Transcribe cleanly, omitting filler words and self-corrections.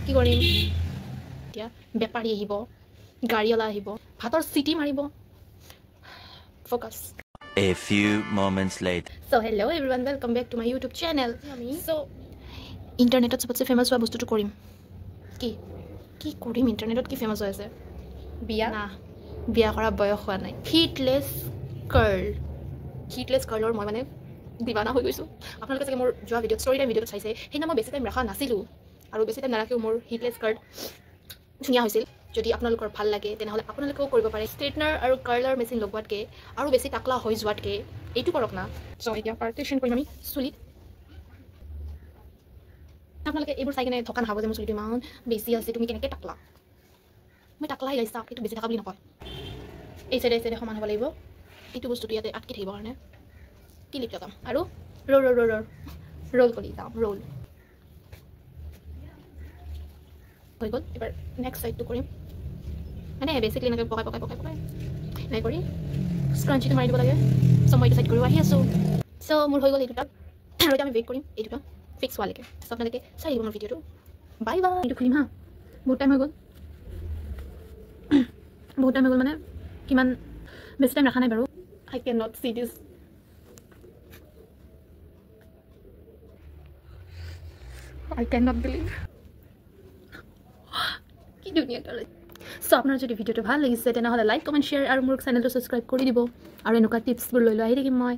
কি কৰিম এতিয়া বেপাৰী আহিব গাড়ীৱালা আহিব ভাতৰ চিটি মাৰিব focus A few moments later. So hello everyone, welcome back to my YouTube channel. So internetot सबसे फेमस हुआ বস্তুটো কৰিম কি কি কৰিম ইন্টাৰনেটত কি ফেমাস হৈ আছে বিয়া না বিয়া কৰা বয়স হোৱা নাই হিটলেস কাৰ্লৰ মই মানে দিবানা হৈ গৈছো আপোনালোকে চাগে মোৰ যোৱা ভিডিঅ ষ্টৰি টাইম ভিডিঅটো চাইছে হেনা মই বেছি টাইম ৰাখা নাছিলো আৰু বেছি টাইম নাৰাখিও মোৰ হিটলেস কাৰ্ল ধুনীয়া হৈছিল যদি আপোনালোকৰ ভাল লাগে তেনেহলে আপোনালোকেও কৰিব পাৰে ষ্ট্ৰেটনাৰ আৰু কাৰ্লাৰ মেচিন লগোৱাতকে আৰু বেছি টাকলা হৈ যোৱাতকে এইটো কৰক না সো এতিয়া পাৰ্টিশন কৰিম আমি চুলিত আপোনালোকে এইবোৰ চাই কিনে ধকা নাখাব যে মোৰ চুলিটো ইমান বেছি আছে তুমি কেনেকৈ টাকলা মই টাকলাই গাইছা এইটো বেছি টাকা বুলি নকয় এই সাইডে সমান হ'ব লাগিব এইটো বস্তুটো ইয়াতে আটকি থাকিব কাৰণে ক্লিপ লগাম আৰু ৰোল কৰি যাম ৰোল হৈ গ'ল এবাৰ নেক্সট সাইডটো কৰিম মানে বেসিক্যালি এনেকৈ পকাই নাই কৰি স্ক্ৰাঞ্চিটো মাৰি দিব লাগে সো মই এইটো সাইড কৰি আহি আছো সো মোৰ হৈ গ'ল এইটো আৰু এতিয়া আমি ৱেইট কৰিম এইটো ফিক্স হোৱালৈকে সো আপোনালোকে চাই দিব মোৰ ভিডিঅ'টো বাই বাই এইটো খুলিম হা বহুত টাইম হৈ গ'ল মানে কিমান বেছি টাইম ৰাখা নাই বাৰু I cannot see this I cannot believe কি দুনিয়া তলে সো আপোনাৰ যদি ভিডিঅ'টো ভাল লাগিছে তেনেহলে লাইক কমেন্ট শেয়াৰ আৰু মোৰ চেনেলটো সাবস্ক্ৰাইব কৰি দিব আৰু এনেকুৱা টিপছবোৰ লৈ আহি থাকিম মই